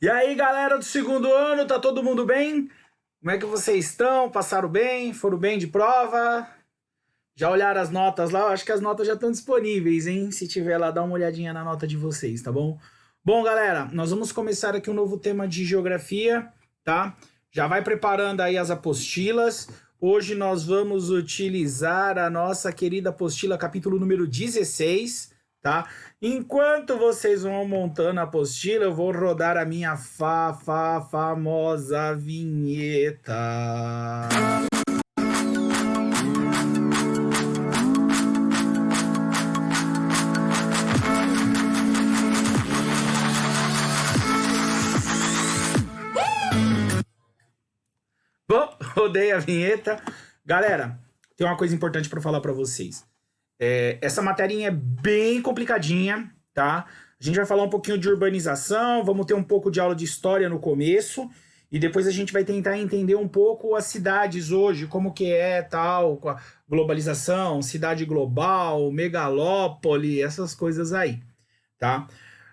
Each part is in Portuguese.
E aí, galera do segundo ano, tá todo mundo bem? Como é que vocês estão? Passaram bem? Foram bem de prova? Já olharam as notas lá? Eu acho que as notas já estão disponíveis, hein? Se tiver lá, dá uma olhadinha na nota de vocês, tá bom? Bom, galera, nós vamos começar aqui um novo tema de geografia, tá? Já vai preparando aí as apostilas. Hoje nós vamos utilizar a nossa querida apostila, capítulo número 16, tá? Enquanto vocês vão montando a apostila, eu vou rodar a minha famosa vinheta. Bom, rodei a vinheta. Galera, tem uma coisa importante para falar para vocês. Essa matéria é bem complicadinha, tá? A gente vai falar um pouquinho de urbanização, vamos ter um pouco de aula de história no começo, e depois a gente vai tentar entender um pouco as cidades hoje, como que é, tal, com a globalização, cidade global, megalópole, essas coisas aí, tá?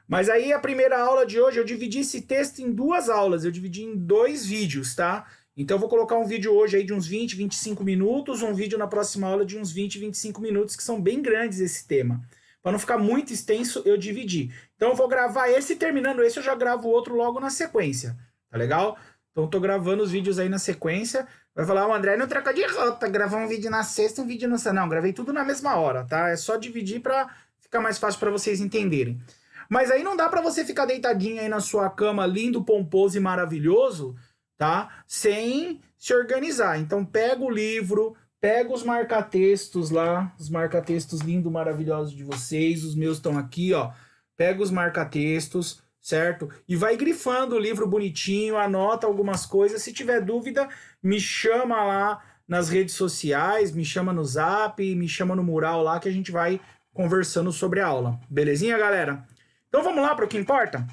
Mas aí a primeira aula de hoje, eu dividi esse texto em duas aulas, eu dividi em 2 vídeos, tá? Então eu vou colocar um vídeo hoje aí de uns 20, 25 minutos, um vídeo na próxima aula de uns 20, 25 minutos, que são bem grandes esse tema. Para não ficar muito extenso, eu dividi. Então eu vou gravar esse, terminando esse, eu já gravo o outro logo na sequência, tá legal? Então eu tô gravando os vídeos aí na sequência. Vai falar, o André não troca de rota, gravar um vídeo na sexta, um vídeo no... Não, gravei tudo na mesma hora, tá? É só dividir para ficar mais fácil para vocês entenderem. Mas aí não dá para você ficar deitadinho aí na sua cama, lindo, pomposo e maravilhoso, tá? Sem se organizar. Então pega o livro, pega os marca-textos lá, os marca-textos lindos, maravilhosos de vocês, os meus estão aqui, ó. Pega os marca-textos, certo? E vai grifando o livro bonitinho, anota algumas coisas. Se tiver dúvida, me chama lá nas redes sociais, me chama no Zap, me chama no mural lá que a gente vai conversando sobre a aula. Belezinha, galera? Então vamos lá para o que importa?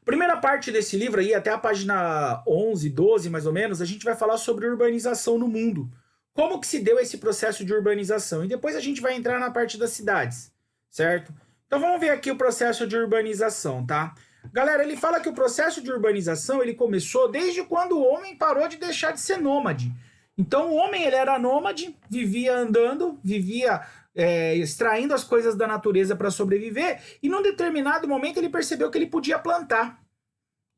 Primeira parte desse livro aí, até a página 11, 12 mais ou menos, a gente vai falar sobre urbanização no mundo. Como que se deu esse processo de urbanização? E depois a gente vai entrar na parte das cidades, certo? Então vamos ver aqui o processo de urbanização, tá? Galera, ele fala que o processo de urbanização, ele começou desde quando o homem parou de deixar de ser nômade. Então o homem, ele era nômade, vivia andando, vivia... extraindo as coisas da natureza para sobreviver, e num determinado momento ele percebeu que ele podia plantar.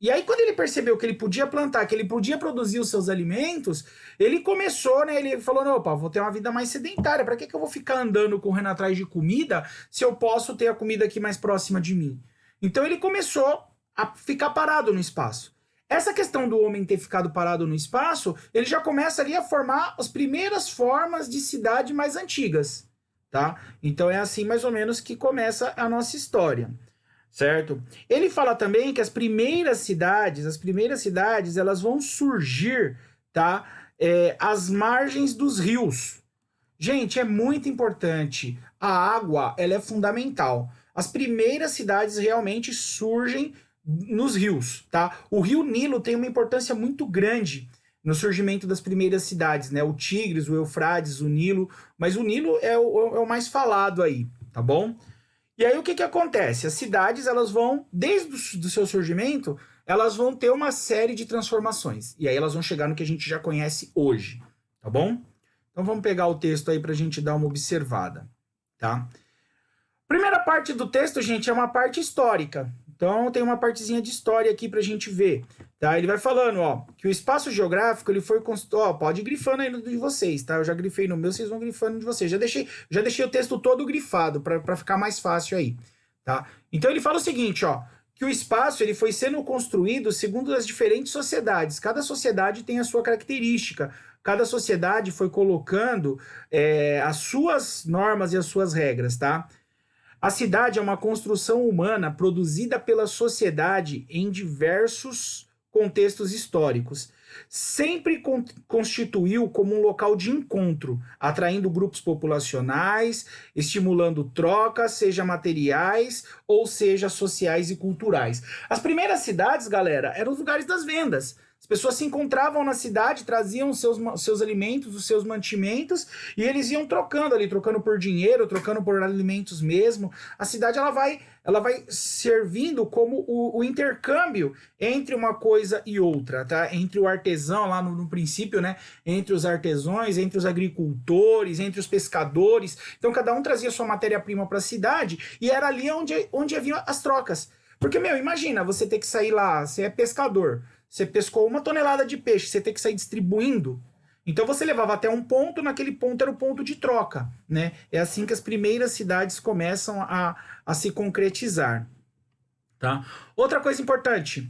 E aí quando ele percebeu que ele podia plantar, que ele podia produzir os seus alimentos, ele começou, né, ele falou, não, opa, vou ter uma vida mais sedentária, para que eu vou ficar andando, correndo atrás de comida, se eu posso ter a comida aqui mais próxima de mim? Então ele começou a ficar parado no espaço. Essa questão do homem ter ficado parado no espaço, ele já começa ali a formar as primeiras formas de cidade mais antigas. Tá? Então é assim mais ou menos que começa a nossa história, certo? Ele fala também que as primeiras cidades, elas vão surgir, tá? Às margens dos rios. Gente, é muito importante. A água, ela é fundamental. As primeiras cidades realmente surgem nos rios, tá? O rio Nilo tem uma importância muito grande no surgimento das primeiras cidades, né? O Tigres, o Eufrates, o Nilo, mas o Nilo é o mais falado aí, tá bom? E aí o que acontece? As cidades, elas vão, desde o seu surgimento, elas vão ter uma série de transformações, e aí elas vão chegar no que a gente já conhece hoje, tá bom? Então vamos pegar o texto aí pra gente dar uma observada, tá? Primeira parte do texto, gente, é uma parte histórica. Então tem uma partezinha de história aqui pra gente ver, tá? Ele vai falando, ó, que o espaço geográfico, ele foi construído, ó, pode ir grifando aí no de vocês, tá? Eu já grifei no meu, vocês vão grifando no de vocês. Já deixei o texto todo grifado pra ficar mais fácil aí, tá? Então ele fala o seguinte, ó, que o espaço, ele foi sendo construído segundo as diferentes sociedades. Cada sociedade tem a sua característica. Cada sociedade foi colocando as suas normas e as suas regras, tá? A cidade é uma construção humana produzida pela sociedade em diversos contextos históricos. Sempre constituiu como um local de encontro, atraindo grupos populacionais, estimulando trocas, seja materiais ou seja sociais e culturais. As primeiras cidades, galera, eram os lugares das vendas. As pessoas se encontravam na cidade, traziam os seus alimentos, os seus mantimentos, e eles iam trocando ali, trocando por dinheiro, trocando por alimentos mesmo. A cidade ela vai servindo como o intercâmbio entre uma coisa e outra, tá? Entre o artesão, lá no princípio, né? Entre os artesãos, entre os agricultores, entre os pescadores. Então, cada um trazia sua matéria-prima para a cidade, e era ali onde haviam as trocas. Porque, meu, imagina, você ter que sair lá, você é pescador, você pescou 1 tonelada de peixe, você tem que sair distribuindo. Então você levava até um ponto, naquele ponto era o ponto de troca, né? É assim que as primeiras cidades começam a se concretizar, tá? Outra coisa importante,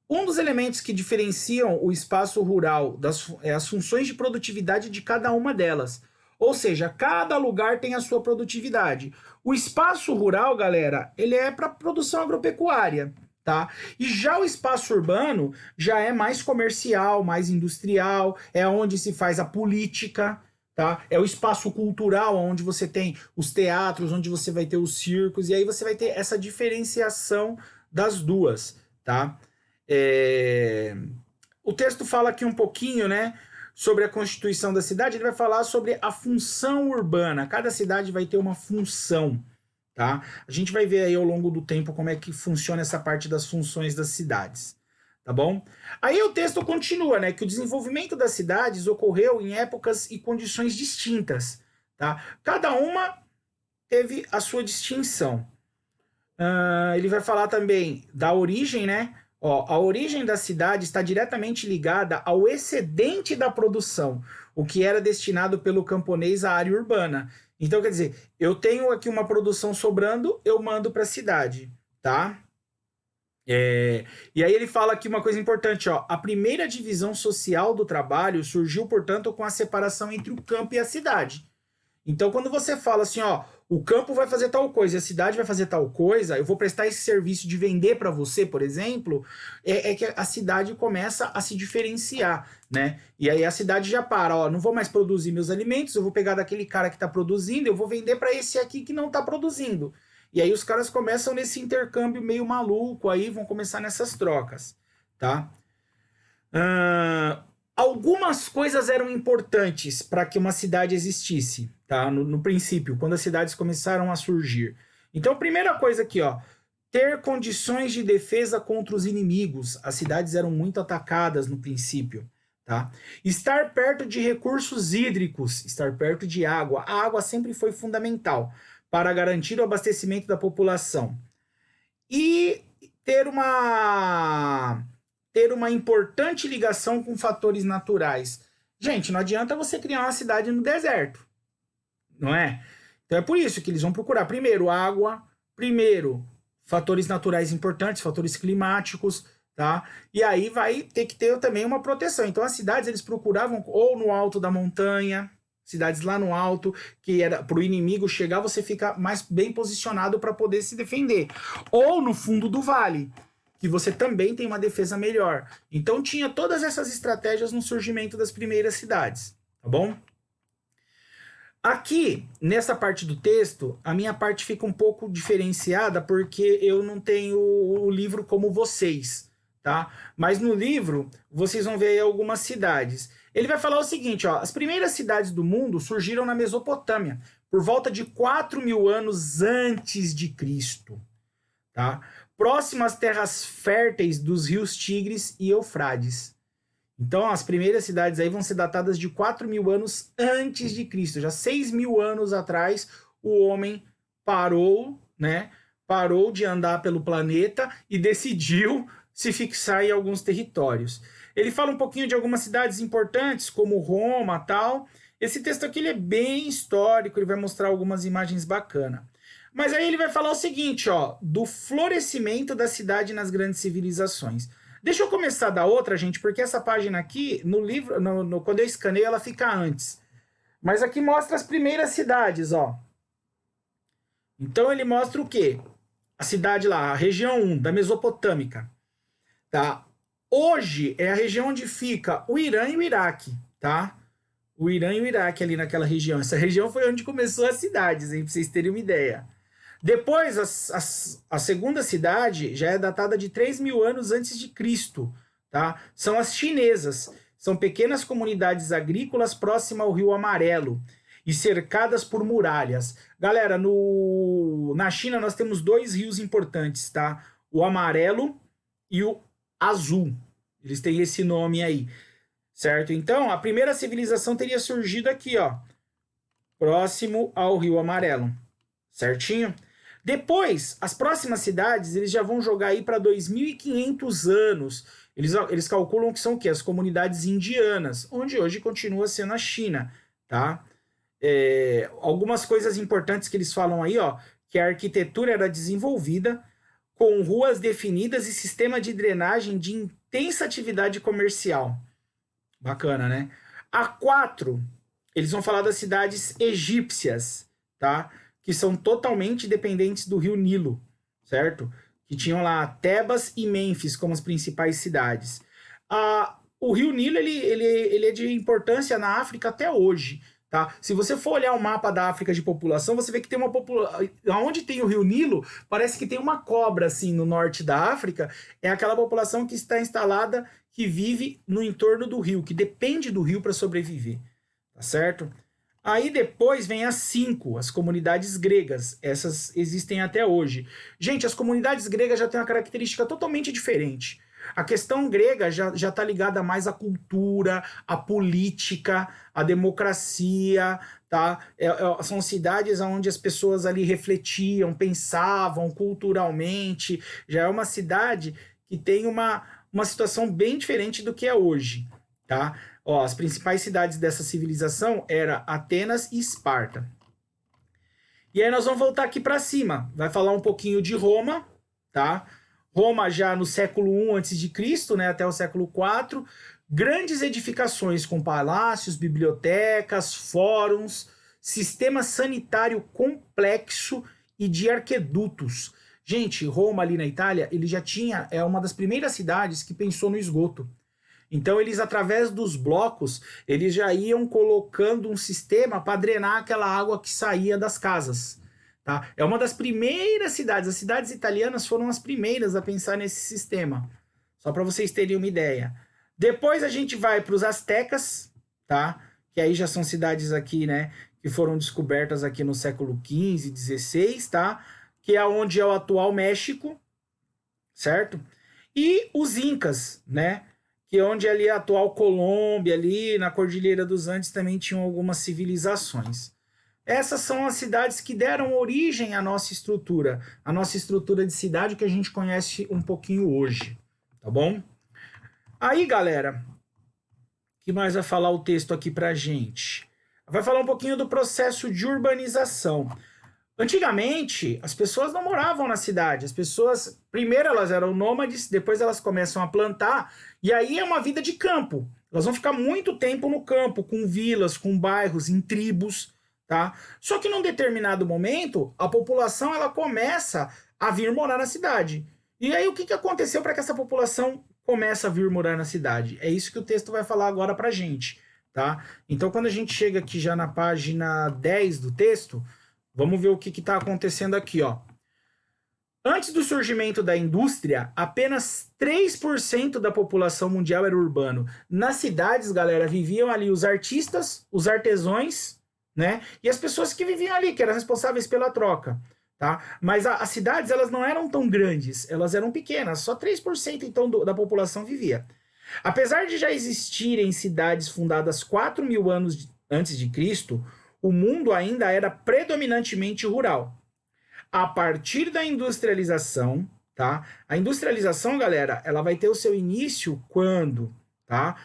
um dos elementos que diferenciam o espaço rural é as funções de produtividade de cada uma delas. Ou seja, cada lugar tem a sua produtividade. O espaço rural, galera, ele é para produção agropecuária, tá? E já o espaço urbano já é mais comercial, mais industrial, é onde se faz a política, tá? É o espaço cultural, onde você tem os teatros, onde você vai ter os circos, e aí você vai ter essa diferenciação das duas, tá? O texto fala aqui um pouquinho, né, sobre a constituição da cidade. Ele vai falar sobre a função urbana. Cada cidade vai ter uma função, tá? A gente vai ver aí ao longo do tempo como é que funciona essa parte das funções das cidades, tá bom? Aí o texto continua, né, que o desenvolvimento das cidades ocorreu em épocas e condições distintas, tá? Cada uma teve a sua distinção. Ele vai falar também da origem, né? Ó, a origem da cidade está diretamente ligada ao excedente da produção, o que era destinado pelo camponês à área urbana. Então, quer dizer, eu tenho aqui uma produção sobrando, eu mando para a cidade, tá? E aí ele fala aqui uma coisa importante, ó. A primeira divisão social do trabalho surgiu, portanto, com a separação entre o campo e a cidade. Então, quando você fala assim, ó, o campo vai fazer tal coisa, a cidade vai fazer tal coisa, eu vou prestar esse serviço de vender para você, por exemplo, é que a cidade começa a se diferenciar, né? E aí a cidade já para, ó, não vou mais produzir meus alimentos, eu vou pegar daquele cara que está produzindo, eu vou vender para esse aqui que não está produzindo. E aí os caras começam nesse intercâmbio meio maluco, aí vão começar nessas trocas, tá? Algumas coisas eram importantes para que uma cidade existisse, tá? No princípio, quando as cidades começaram a surgir. Então, primeira coisa aqui, ó, ter condições de defesa contra os inimigos. As cidades eram muito atacadas no princípio, tá? Estar perto de recursos hídricos, estar perto de água. A água sempre foi fundamental para garantir o abastecimento da população. E ter uma importante ligação com fatores naturais. Gente, não adianta você criar uma cidade no deserto, não é? Então é por isso que eles vão procurar primeiro água, primeiro fatores naturais importantes, fatores climáticos, tá? E aí vai ter que ter também uma proteção. Então as cidades eles procuravam ou no alto da montanha, cidades lá no alto, que era para o inimigo chegar, você fica mais bem posicionado para poder se defender. Ou no fundo do vale, que você também tem uma defesa melhor. Então tinha todas essas estratégias no surgimento das primeiras cidades, tá bom? Aqui, nessa parte do texto, a minha parte fica um pouco diferenciada porque eu não tenho o livro como vocês, tá? Mas no livro, vocês vão ver aí algumas cidades. Ele vai falar o seguinte, ó, as primeiras cidades do mundo surgiram na Mesopotâmia, por volta de 4.000 anos antes de Cristo, tá? Próximo às terras férteis dos rios Tigres e Eufrates. Então, as primeiras cidades aí vão ser datadas de 4.000 anos antes de Cristo. Já 6.000 anos atrás, o homem parou, né? Parou de andar pelo planeta e decidiu se fixar em alguns territórios. Ele fala um pouquinho de algumas cidades importantes, como Roma, tal. Esse texto aqui ele é bem histórico, ele vai mostrar algumas imagens bacanas. Mas aí ele vai falar o seguinte, ó, do florescimento da cidade nas grandes civilizações. Deixa eu começar da outra, gente, porque essa página aqui, no livro, quando eu escaneio, ela fica antes. Mas aqui mostra as primeiras cidades, ó. Então ele mostra o quê? A cidade lá, a região 1, da Mesopotâmica, tá? Hoje é a região onde fica o Irã e o Iraque, tá? O Irã e o Iraque ali naquela região. Essa região foi onde começou as cidades, hein, pra vocês terem uma ideia. Depois, a segunda cidade já é datada de 3.000 anos antes de Cristo, tá? São as chinesas. São pequenas comunidades agrícolas próximas ao Rio Amarelo e cercadas por muralhas. Galera, na China nós temos dois rios importantes, tá? O Amarelo e o Azul. Eles têm esse nome aí, certo? Então, a primeira civilização teria surgido aqui, ó, próximo ao Rio Amarelo, certinho? Depois, as próximas cidades, eles já vão jogar aí para 2.500 anos. Eles calculam que são o quê? As comunidades indianas, onde hoje continua sendo a China, tá? Algumas coisas importantes que eles falam aí, ó, que a arquitetura era desenvolvida com ruas definidas e sistema de drenagem de intensa atividade comercial. Bacana, né? A 4, eles vão falar das cidades egípcias, tá? Que são totalmente dependentes do rio Nilo, certo? Que tinham lá Tebas e Mênfis como as principais cidades. O rio Nilo ele é de importância na África até hoje, tá? Se você for olhar o mapa da África de população, você vê que tem uma população... Onde tem o rio Nilo, parece que tem uma cobra, assim, no norte da África. É aquela população que está instalada, que vive no entorno do rio, que depende do rio para sobreviver, tá certo? Aí depois vem as 5, as comunidades gregas. Essas existem até hoje. Gente, as comunidades gregas já têm uma característica totalmente diferente. A questão grega já está ligada mais à cultura, à política, à democracia, tá? São cidades onde as pessoas ali refletiam, pensavam culturalmente. Já é uma cidade que tem uma situação bem diferente do que é hoje, tá? Ó, as principais cidades dessa civilização eram Atenas e Esparta. E aí nós vamos voltar aqui para cima. Vai falar um pouquinho de Roma, tá? Roma já no século I a.C., né, até o século IV. Grandes edificações com palácios, bibliotecas, fóruns, sistema sanitário complexo e de arquedutos. Gente, Roma ali na Itália, ele já tinha, é uma das primeiras cidades que pensou no esgoto. Então eles, através dos blocos, eles já iam colocando um sistema para drenar aquela água que saía das casas. Tá? É uma das primeiras cidades, as cidades italianas foram as primeiras a pensar nesse sistema. Só para vocês terem uma ideia. Depois a gente vai para os astecas, tá? Que aí já são cidades aqui, né, que foram descobertas aqui no século XV, XVI, tá? Que é onde é o atual México, certo? E os incas, né? Que é onde ali a atual Colômbia, ali na Cordilheira dos Andes, também tinham algumas civilizações. Essas são as cidades que deram origem à nossa estrutura de cidade que a gente conhece um pouquinho hoje, tá bom? Aí, galera, o que mais vai falar o texto aqui pra gente? Vai falar um pouquinho do processo de urbanização. Antigamente, as pessoas não moravam na cidade. As pessoas, primeiro elas eram nômades, depois elas começam a plantar, e aí é uma vida de campo. Elas vão ficar muito tempo no campo, com vilas, com bairros, em tribos, tá? Só que num determinado momento, a população ela começa a vir morar na cidade. E aí o que aconteceu para que essa população comece a vir morar na cidade? É isso que o texto vai falar agora pra gente, tá? Então quando a gente chega aqui já na página 10 do texto, vamos ver o que está acontecendo aqui, ó. Antes do surgimento da indústria, apenas 3% da população mundial era urbano. Nas cidades, galera, viviam ali os artistas, os artesãos, né? E as pessoas que viviam ali, que eram responsáveis pela troca, tá? Mas as cidades, elas não eram tão grandes, elas eram pequenas, só 3% então da população vivia. Apesar de já existirem cidades fundadas 4.000 anos antes de Cristo, o mundo ainda era predominantemente rural. A partir da industrialização, tá? A industrialização, galera, ela vai ter o seu início quando, tá?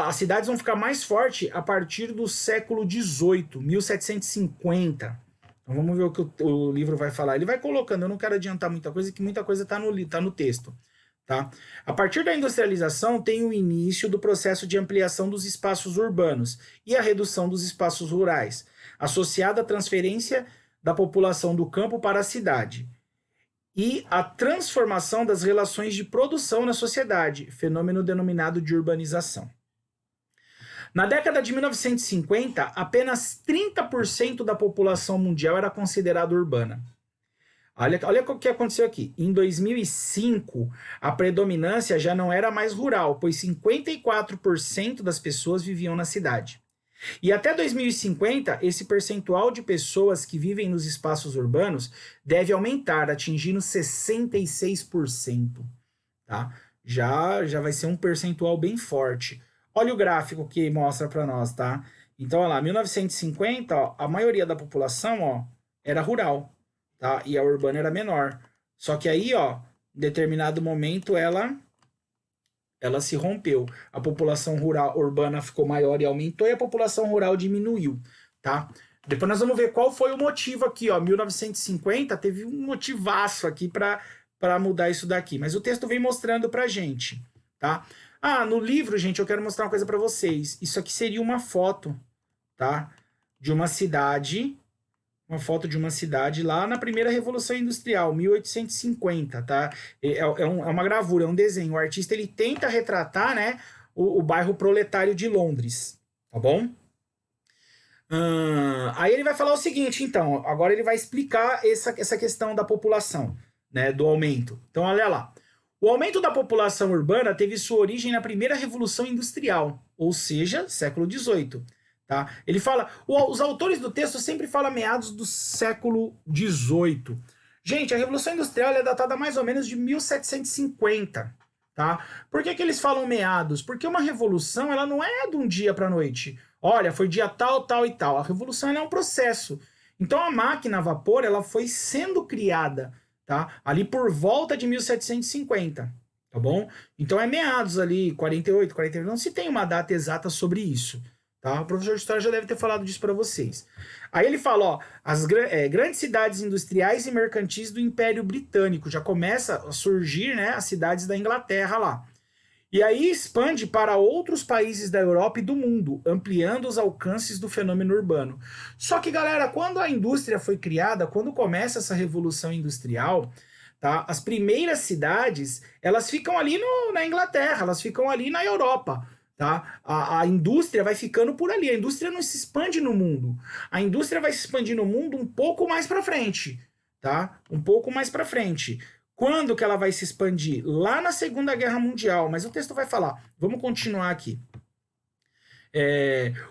As cidades vão ficar mais fortes a partir do século XVIII, 1750. Então vamos ver o que o livro vai falar. Ele vai colocando, eu não quero adiantar muita coisa, que muita coisa está no texto. Tá? A partir da industrialização tem o início do processo de ampliação dos espaços urbanos e a redução dos espaços rurais, associada à transferência da população do campo para a cidade e a transformação das relações de produção na sociedade, fenômeno denominado de urbanização. Na década de 1950, apenas 30% da população mundial era considerada urbana. Olha o que aconteceu aqui. Em 2005, a predominância já não era mais rural, pois 54% das pessoas viviam na cidade. E até 2050, esse percentual de pessoas que vivem nos espaços urbanos deve aumentar, atingindo 66%, tá? Já vai ser um percentual bem forte. Olha o gráfico que mostra para nós, tá? Então, olha lá, 1950, ó, a maioria da população, ó, era rural, tá? E a urbana era menor. Só que aí, ó, em determinado momento ela se rompeu. A população rural urbana ficou maior e aumentou, e a população rural diminuiu, tá? Depois nós vamos ver qual foi o motivo aqui, ó. 1950 teve um motivaço aqui para mudar isso daqui, mas o texto vem mostrando pra gente, tá? Ah, no livro, gente, eu quero mostrar uma coisa para vocês. Isso aqui seria uma foto, tá? De uma cidade, uma foto de uma cidade lá na primeira Revolução Industrial, 1850, tá? É uma gravura, é um desenho. O artista, ele tenta retratar, né, o bairro proletário de Londres, tá bom? Aí ele vai falar o seguinte, então, agora ele vai explicar essa questão da população, né, do aumento. Então, olha lá. O aumento da população urbana teve sua origem na primeira Revolução Industrial, ou seja, século XVIII. Tá? Ele fala, os autores do texto sempre falam meados do século XVIII. Gente, a Revolução Industrial é datada mais ou menos de 1750. Tá? Por que eles falam meados? Porque uma revolução ela não é de um dia para a noite. Olha, foi dia tal, tal e tal. A revolução é um processo. Então a máquina a vapor ela foi sendo criada, tá? Ali por volta de 1750, tá bom? Então é meados ali, 48, 49, não se tem uma data exata sobre isso. Tá? O professor de história já deve ter falado disso para vocês. Aí ele fala, ó, as grandes cidades industriais e mercantis do Império Britânico. Já começa a surgir, né, as cidades da Inglaterra lá. E aí expande para outros países da Europa e do mundo, ampliando os alcances do fenômeno urbano. Só que, galera, quando a indústria foi criada, quando começa essa revolução industrial, tá, as primeiras cidades, elas ficam ali na Inglaterra, elas ficam ali na Europa. Tá? A indústria vai ficando por ali. A indústria não se expande no mundo. A indústria vai se expandir no mundo um pouco mais para frente. Tá? Um pouco mais para frente. Quando que ela vai se expandir? Lá na Segunda Guerra Mundial. Mas o texto vai falar. Vamos continuar aqui.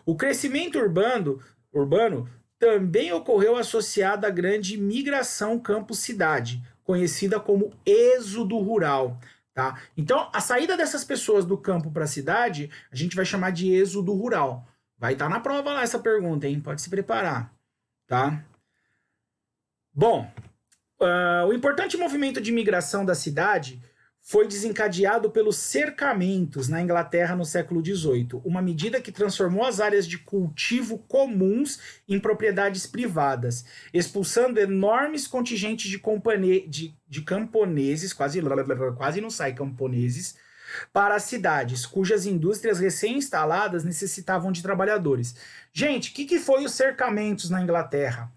O crescimento urbano também ocorreu associado à grande migração campo-cidade, conhecida como êxodo rural. Tá? Então, a saída dessas pessoas do campo para a cidade, a gente vai chamar de êxodo rural. Vai estar na prova lá essa pergunta, hein? Pode se preparar. Tá? Bom, o importante movimento de migração da cidade foi desencadeado pelos cercamentos na Inglaterra no século XVIII, uma medida que transformou as áreas de cultivo comuns em propriedades privadas, expulsando enormes contingentes de camponeses, quase não sai camponeses, para as cidades, cujas indústrias recém-instaladas necessitavam de trabalhadores. Gente, o que foi os cercamentos na Inglaterra?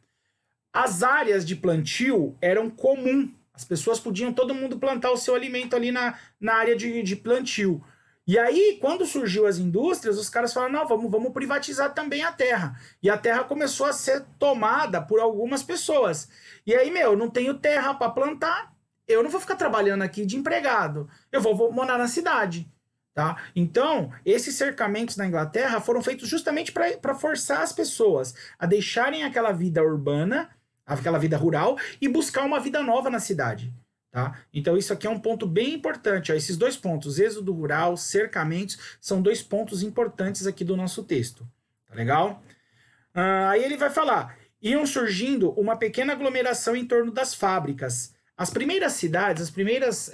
As áreas de plantio eram comuns. As pessoas podiam, todo mundo plantar o seu alimento ali na área de plantio. E aí, quando surgiu as indústrias, os caras falaram, não, vamos privatizar também a terra. E a terra começou a ser tomada por algumas pessoas. E aí, eu não tenho terra para plantar, eu não vou ficar trabalhando aqui de empregado. Eu vou morar na cidade. Tá? Então, esses cercamentos na Inglaterra foram feitos justamente para forçar as pessoas a deixarem aquela vida urbana, aquela vida rural, e buscar uma vida nova na cidade. Tá? Então isso aqui é um ponto bem importante. Ó. Esses dois pontos, êxodo rural, cercamentos, são dois pontos importantes aqui do nosso texto. Tá legal? Aí ele vai falar, iam surgindo uma pequena aglomeração em torno das fábricas. As primeiras cidades, as primeiras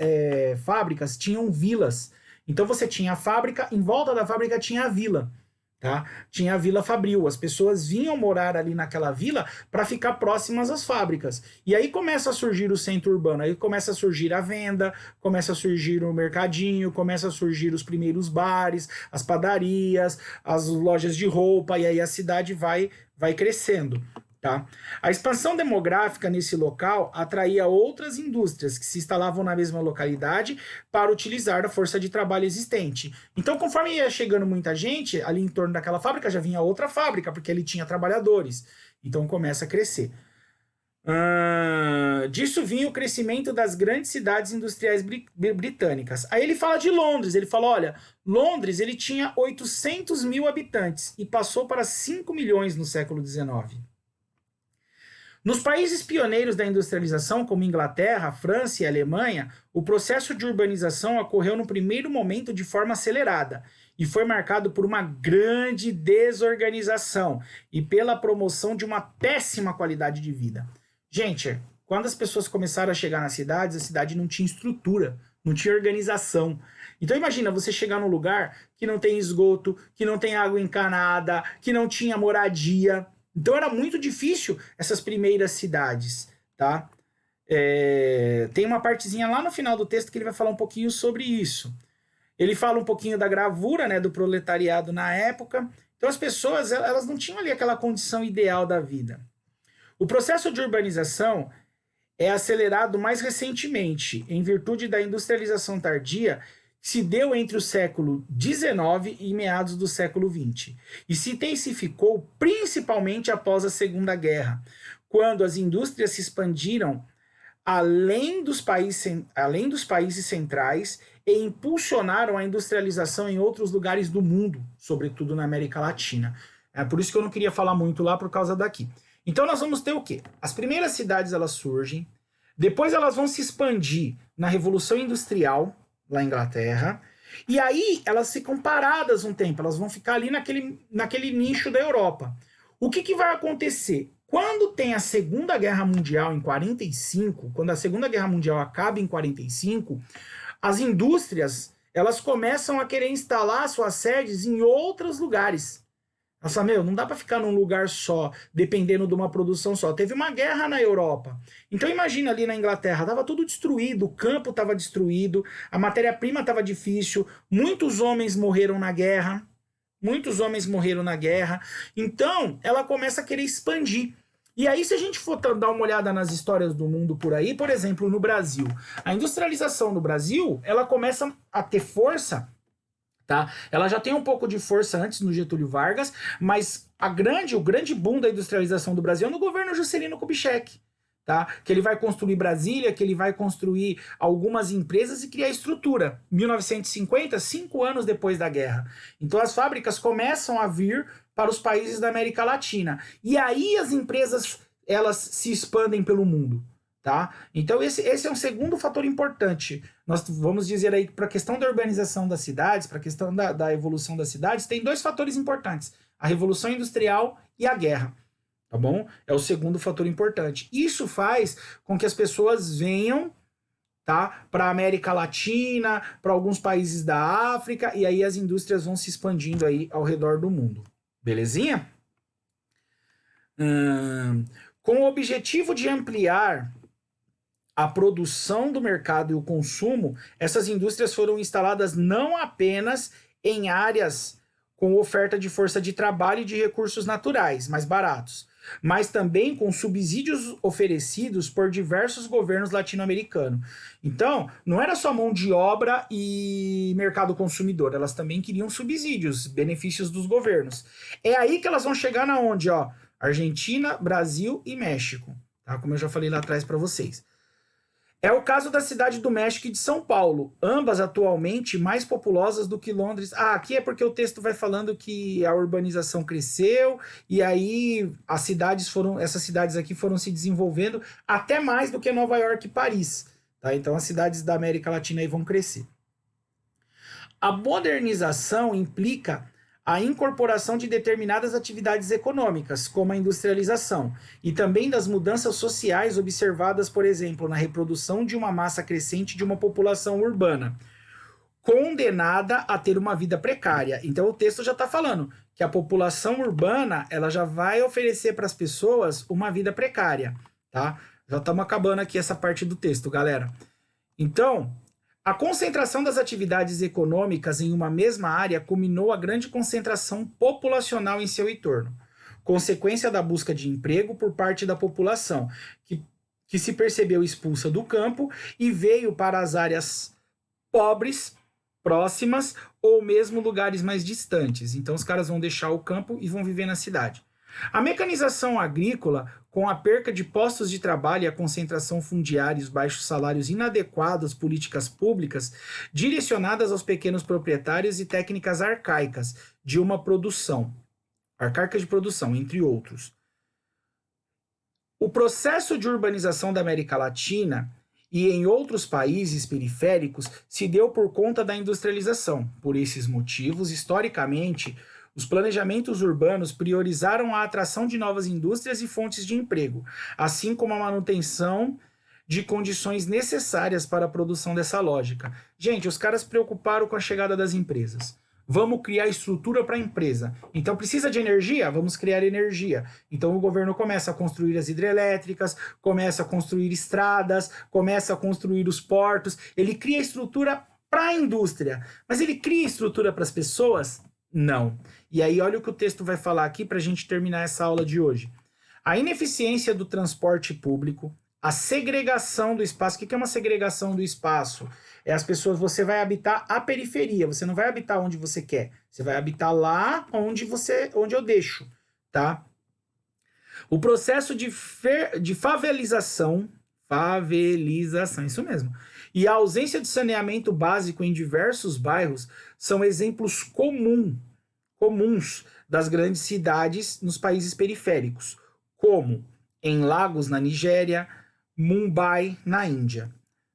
fábricas tinham vilas. Então você tinha a fábrica, em volta da fábrica tinha a vila. Tá? Tinha a Vila Fabril, as pessoas vinham morar ali naquela vila para ficar próximas às fábricas. E aí começa a surgir o centro urbano, aí começa a surgir a venda, começa a surgir o mercadinho, começa a surgir os primeiros bares, as padarias, as lojas de roupa, e aí a cidade vai crescendo. Tá? A expansão demográfica nesse local atraía outras indústrias que se instalavam na mesma localidade para utilizar a força de trabalho existente. Então, conforme ia chegando muita gente, ali em torno daquela fábrica já vinha outra fábrica, porque ele tinha trabalhadores. Então, começa a crescer. Disso vinha o crescimento das grandes cidades industriais britânicas. Aí ele fala de Londres, ele fala, olha, Londres ele tinha 800 mil habitantes e passou para 5 milhões no século XIX. Nos países pioneiros da industrialização, como Inglaterra, França e Alemanha, o processo de urbanização ocorreu no primeiro momento de forma acelerada e foi marcado por uma grande desorganização e pela promoção de uma péssima qualidade de vida. Gente, quando as pessoas começaram a chegar nas cidades, a cidade não tinha estrutura, não tinha organização. Então imagina você chegar num lugar que não tem esgoto, que não tem água encanada, que não tinha moradia. Então era muito difícil essas primeiras cidades, tá? Tem uma partezinha lá no final do texto que ele vai falar um pouquinho sobre isso. Ele fala um pouquinho da gravura, né, do proletariado na época. Então as pessoas, elas não tinham ali aquela condição ideal da vida. O processo de urbanização é acelerado mais recentemente, em virtude da industrialização tardia, que se deu entre o século XIX e meados do século XX, e se intensificou principalmente após a Segunda Guerra, quando as indústrias se expandiram além dos países centrais e impulsionaram a industrialização em outros lugares do mundo, sobretudo na América Latina. É por isso que eu não queria falar muito lá por causa daqui. Então nós vamos ter o quê? As primeiras cidades elas surgem, depois elas vão se expandir na Revolução Industrial, lá em Inglaterra, e aí elas ficam paradas um tempo, elas vão ficar ali naquele nicho da Europa. O que vai acontecer? Quando tem a Segunda Guerra Mundial em 45, quando a Segunda Guerra Mundial acaba em 45, as indústrias elas começam a querer instalar suas sedes em outros lugares. Nossa, não dá para ficar num lugar só, dependendo de uma produção só. Teve uma guerra na Europa. Então imagina ali na Inglaterra, estava tudo destruído, o campo estava destruído, a matéria-prima estava difícil, muitos homens morreram na guerra. Então, ela começa a querer expandir. E aí, se a gente for dar uma olhada nas histórias do mundo por aí, por exemplo, no Brasil, a industrialização no Brasil, ela começa a ter força. Tá? Ela já tem um pouco de força antes no Getúlio Vargas, mas o grande boom da industrialização do Brasil é no governo Juscelino Kubitschek, tá? Que ele vai construir Brasília, que ele vai construir algumas empresas e criar estrutura. 1950, 5 anos depois da guerra. Então as fábricas começam a vir para os países da América Latina. E aí as empresas elas se expandem pelo mundo. Tá? Então esse é um segundo fator importante. Nós vamos dizer aí para a questão da urbanização das cidades, para a questão da evolução das cidades, tem 2 fatores importantes: a Revolução Industrial e a guerra. Tá bom? É o segundo fator importante. Isso faz com que as pessoas venham, tá, para a América Latina, para alguns países da África, e aí as indústrias vão se expandindo aí ao redor do mundo. Belezinha? Com o objetivo de ampliar a produção do mercado e o consumo, essas indústrias foram instaladas não apenas em áreas com oferta de força de trabalho e de recursos naturais mais baratos, mas também com subsídios oferecidos por diversos governos latino-americanos. Então, não era só mão de obra e mercado consumidor, elas também queriam subsídios, benefícios dos governos. É aí que elas vão chegar na onde, ó? Argentina, Brasil e México, tá? Como eu já falei lá atrás para vocês. É o caso da cidade do México e de São Paulo, ambas atualmente mais populosas do que Londres. Aqui é porque o texto vai falando que a urbanização cresceu e aí essas cidades aqui foram se desenvolvendo até mais do que Nova York e Paris. Tá? Então as cidades da América Latina aí vão crescer. A modernização implica a incorporação de determinadas atividades econômicas, como a industrialização, e também das mudanças sociais observadas, por exemplo, na reprodução de uma massa crescente de uma população urbana, condenada a ter uma vida precária. Então o texto já está falando que a população urbana ela já vai oferecer para as pessoas uma vida precária, tá? Já estamos acabando aqui essa parte do texto, galera. Então, a concentração das atividades econômicas em uma mesma área culminou a grande concentração populacional em seu entorno, consequência da busca de emprego por parte da população, que se percebeu expulsa do campo e veio para as áreas pobres, próximas ou mesmo lugares mais distantes. Então os caras vão deixar o campo e vão viver na cidade. A mecanização agrícola, com a perca de postos de trabalho e a concentração fundiária e os baixos salários inadequados, políticas públicas direcionadas aos pequenos proprietários e técnicas arcaicas de uma produção, arcaicas de produção, entre outros. O processo de urbanização da América Latina e em outros países periféricos se deu por conta da industrialização. Por esses motivos, historicamente, os planejamentos urbanos priorizaram a atração de novas indústrias e fontes de emprego, assim como a manutenção de condições necessárias para a produção dessa lógica. Gente, os caras se preocuparam com a chegada das empresas. Vamos criar estrutura para a empresa. Então precisa de energia? Vamos criar energia. Então o governo começa a construir as hidrelétricas, começa a construir estradas, começa a construir os portos. Ele cria estrutura para a indústria. Mas ele cria estrutura para as pessoas? Não. E aí olha o que o texto vai falar aqui para a gente terminar essa aula de hoje. A ineficiência do transporte público, a segregação do espaço. O que é uma segregação do espaço? É as pessoas, você vai habitar a periferia, você não vai habitar onde você quer, você vai habitar lá onde eu deixo, tá? O processo de favelização, isso mesmo, e a ausência de saneamento básico em diversos bairros são exemplos comuns das grandes cidades nos países periféricos, como em Lagos, na Nigéria, Mumbai, na Índia,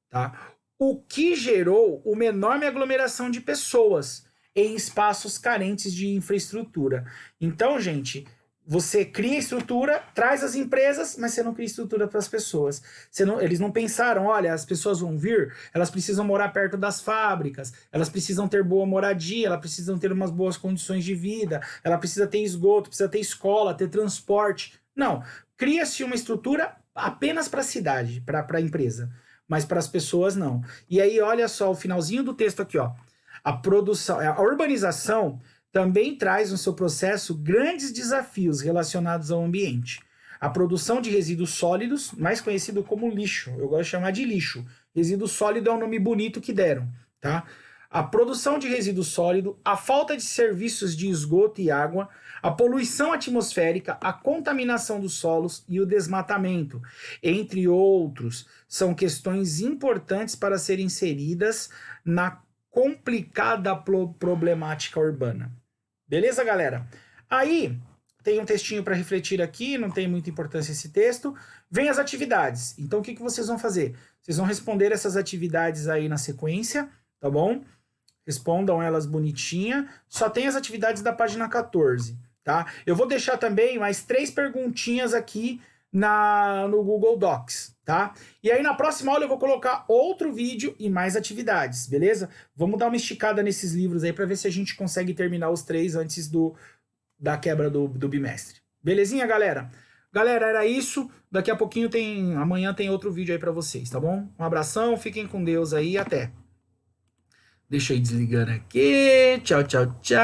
tá? O que gerou uma enorme aglomeração de pessoas em espaços carentes de infraestrutura. Então, gente, você cria estrutura, traz as empresas, mas você não cria estrutura para as pessoas. Eles não pensaram, olha, as pessoas vão vir, elas precisam morar perto das fábricas, elas precisam ter boa moradia, elas precisam ter umas boas condições de vida, ela precisa ter esgoto, precisa ter escola, ter transporte. Não, cria-se uma estrutura apenas para a cidade, para a empresa. Mas para as pessoas não. E aí, olha só, o finalzinho do texto aqui, ó. A urbanização também traz no seu processo grandes desafios relacionados ao ambiente. A produção de resíduos sólidos, mais conhecido como lixo, eu gosto de chamar de lixo. Resíduo sólido é um nome bonito que deram, tá? A produção de resíduo sólido, a falta de serviços de esgoto e água, a poluição atmosférica, a contaminação dos solos e o desmatamento, entre outros, são questões importantes para serem inseridas na complicada problemática urbana. Beleza, galera? Aí, tem um textinho para refletir aqui, não tem muita importância esse texto. Vem as atividades. Então, o que vocês vão fazer? Vocês vão responder essas atividades aí na sequência, tá bom? Respondam elas bonitinha. Só tem as atividades da página 14. Tá? Eu vou deixar também mais 3 perguntinhas aqui no Google Docs, tá? E aí na próxima aula eu vou colocar outro vídeo e mais atividades, beleza? Vamos dar uma esticada nesses livros aí para ver se a gente consegue terminar os 3 antes da quebra do bimestre. Belezinha, galera? Galera, era isso. Daqui a pouquinho amanhã tem outro vídeo aí para vocês, tá bom? Um abração, fiquem com Deus aí e até. Deixa eu ir desligando aqui. Tchau, tchau, tchau.